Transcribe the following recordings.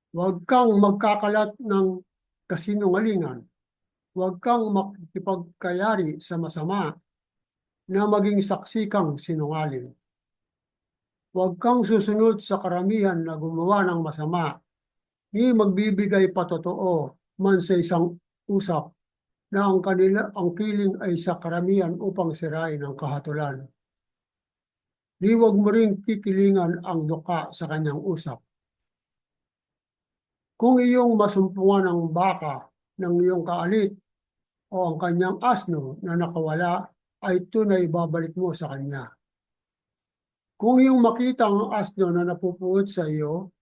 Huwag kang magkakalat ng kasinungalingan. Huwag kang makikipagkayari sa masama na maging saksi kang sinungaling. Huwag kang susunod sa karamihan na gumawa ng masama, ni magbibigay patotoo man sa isang usap na ang kiling ay sa karamihan upang sirain ang kahatulan. Ni huwag mo ring kikilingan ang duka sa kanyang usap. Kung iyong masumpungan ang baka ng iyong kaalit o ang kanyang asno na nakawala, ay tunay babalik mo sa kanya. Kung iyong makita ang asno na napupuot sa iyo,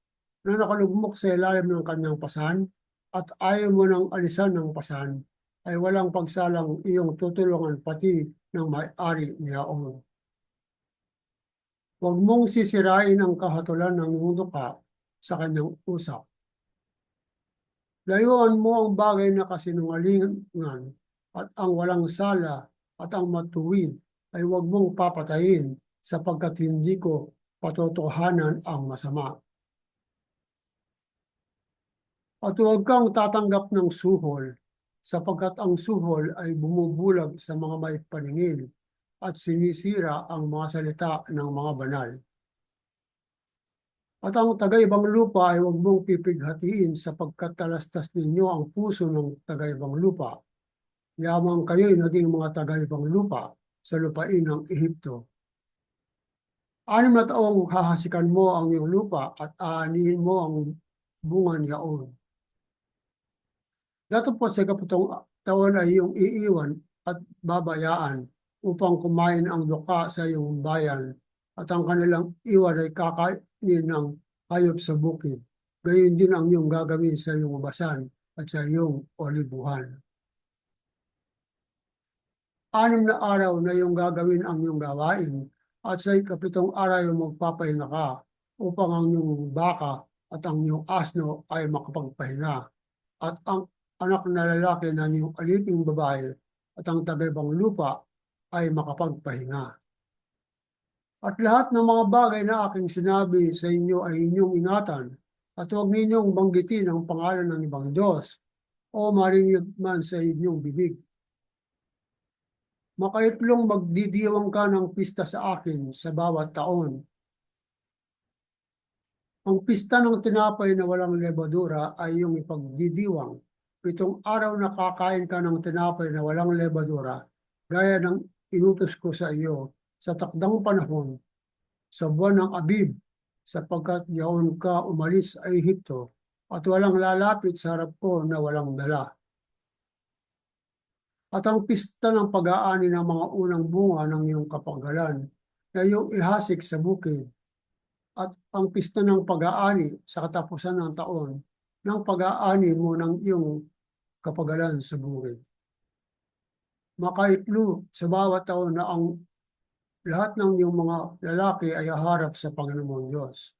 na nakalugmok sa ilalim ng kanyang pasan, at ayaw mo nang alisan ng pasan, ay walang pagsalang iyong tutulungan pati ng may-ari niyaon. Huwag mong sisirain ang kahatulan ng iyong duka sa kanyang usap. Layuan mo ang bagay na kasinungalingan at ang walang sala at ang matuwid ay huwag mong papatayin sapagkat hindi ko patotohanan ang masama. At huwag kang tatanggap ng suhol sapagkat ang suhol ay bumubulag sa mga may paningin at sinisira ang mga salita ng mga banal. At ang taga-ibang lupa ay huwag mong pipighatiin sapagkat talastas ninyo ang puso ng taga-ibang lupa. Yamang kayo'y naging mga taga-ibang lupa sa lupain ng Ehipto. 6 na taong hahasikan mo ang iyong lupa at aanihin mo ang bunga niyaon. Datapot sa 7 taon ay iyong iiwan at babayaan upang kumain ang duka sa iyong bayan at ang kanilang iwan ay kakainin ng hayop sa bukid. Gayon din ang iyong gagawin sa iyong basan at sa iyong olibuhan. 6 na araw na iyong gagawin ang iyong gawain at sa 7 araw ay magpapahinga ka upang ang iyong baka at ang iyong asno ay makapagpahinga at ang anak na lalaki ng iyong aliping babae at ang taga-ibang lupa ay makapagpahinga. At lahat ng mga bagay na aking sinabi sa inyo ay inyong ingatan at huwag ninyong banggitin ang pangalan ng ibang Diyos o marinig man sa inyong bibig. Makaitlong magdidiwang ka ng pista sa akin sa bawat taon. Ang pista ng tinapay na walang lebadura ay iyong ipagdidiwang. 7 araw na kakain ka ng tinapay na walang lebadura, gaya ng inutos ko sa iyo sa takdang panahon, sa buwan ng Abib, sapagkat yaon ka umalis sa Ehipto, at walang lalapit sa harap ko na walang dala. At ang pista ng pag-aani ng mga unang bunga ng iyong kapagalan na iyong ihasik sa bukid, at ang pista ng pag-aani sa katapusan ng taon ng pag-aani mo ng iyong kapagalan sa bukid. Makaitlo sa bawat taon na ang lahat ng iyong mga lalaki ay haharap sa Panginoon Diyos.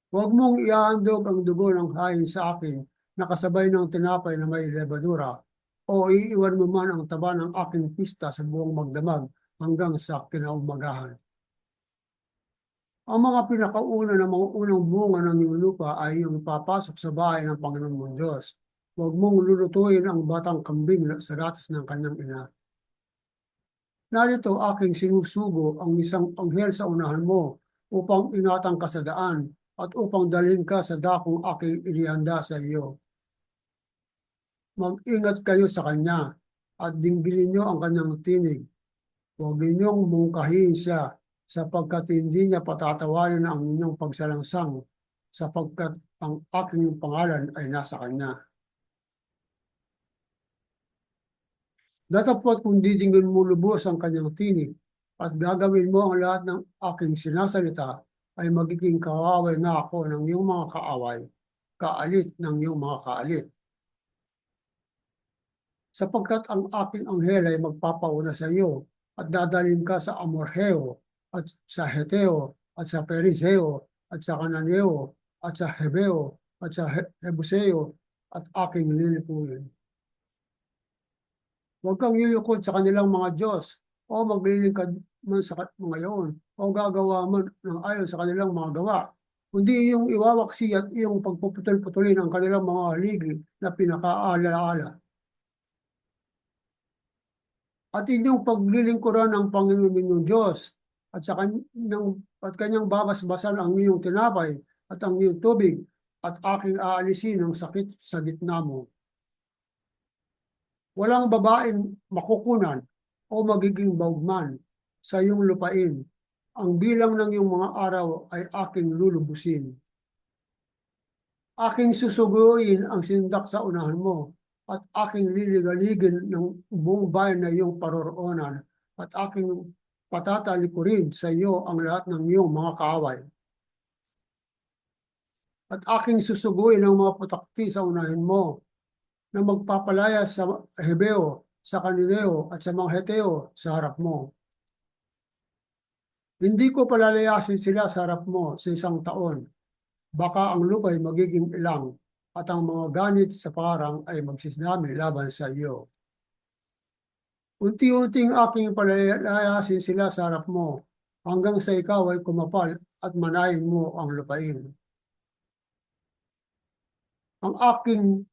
Huwag mong iahandog ang dugo ng hain sa akin na kasabay ng tinapay na may lebadura, o iiwan mo man ang taba ng aking pista sa buong magdamag hanggang sa kinaumagahan. Ang mga pinakauna ng mga unang bunga ng iyong lupa ay iyong papasok sa bahay ng Panginoon mong Diyos. Huwag mong lulutuin ang batang kambing sa gatas ng kanyang ina. Narito aking sinusugo ang isang anghel sa unahan mo upang ingatan ka sa daan at upang dalhin ka sa dakong aking inihanda sa iyo. Mag-ingat kayo sa kanya at dinggilin niyo ang kanyang tinig. Huwag ninyong mungkahin siya sapagkat hindi niya patatawarin ang inyong pagsalangsang sapagkat ang aking pangalan ay nasa kanya. Datapwat kung didinggin mo lubos ang kanyang tinig at gagawin mo ang lahat ng aking sinasalita, ay magiging kaaway na ako ng iyong mga kaaway, kaalit ng iyong mga kaalit. Sapagkat ang aking anghel ay magpapauna sa iyo at dadalhin ka sa Amorheo at sa Heteo at sa Perizeo at sa Cananeo at sa Hebeo at sa Hebuseo at aking lilipuin. Huwag kang yuyukod sa kanilang mga Diyos o maglilingkad man sa mga iyon o gagawa man ng ayon sa kanilang mga gawa. kundi iyong iwawaksi at iyong pagpuputol-putulin ang kanilang mga haligi na pinakaala-ala. At inyong paglilingkuran ang Panginoon ninyong Diyos at sa kanyang babasbasan ang iyong tinapay at ang iyong tubig at aking aalisin ang sakit sa gitna mo. Walang babaeng makukunan o magiging baugman sa iyong lupain. Ang bilang ng iyong mga araw ay aking lulubusin. Aking susuguin ang sindak sa unahan mo at aking liligaligin ng buong bayan na iyong paroroonan at aking patatalikurin sa iyo ang lahat ng iyong mga kaaway. At aking susuguin ang mga putakti sa unahin mo na magpapalaya sa Hebeo, sa Kananeo at sa mga Heteo sa harap mo. Hindi ko palalayasin sila sa harap mo sa isang taon. Baka ang lupa'y magiging ilang at ang mga ganit sa parang ay magsisinami laban sa iyo. Unti-unting aking palalayasin sila sa harap mo hanggang sa ikaw ay kumapal at manahin mo ang lupain. Aking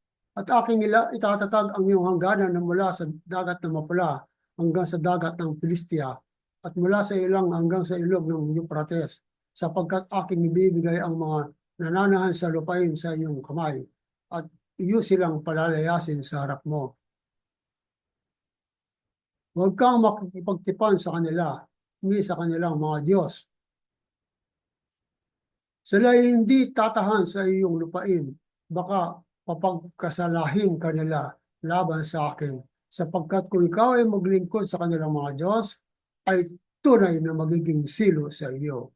itatatag ang iyong hangganan na mula sa dagat na mapula hanggang sa dagat ng Pilistia at mula sa ilang hanggang sa ilog ng Euphrates, sapagkat aking ibibigay ang mga nananahan sa lupain sa iyong kamay at iyo silang palalayasin sa harap mo. Huwag kang makikipagtipan sa kanila, ni sa kanilang mga Diyos. Sila ay hindi tatahan sa iyong lupain, baka papagkasalahin kanila laban sa akin, sapagkat kung ikaw ay maglingkod sa kanilang mga Diyos, ay tunay na magiging silo sa iyo.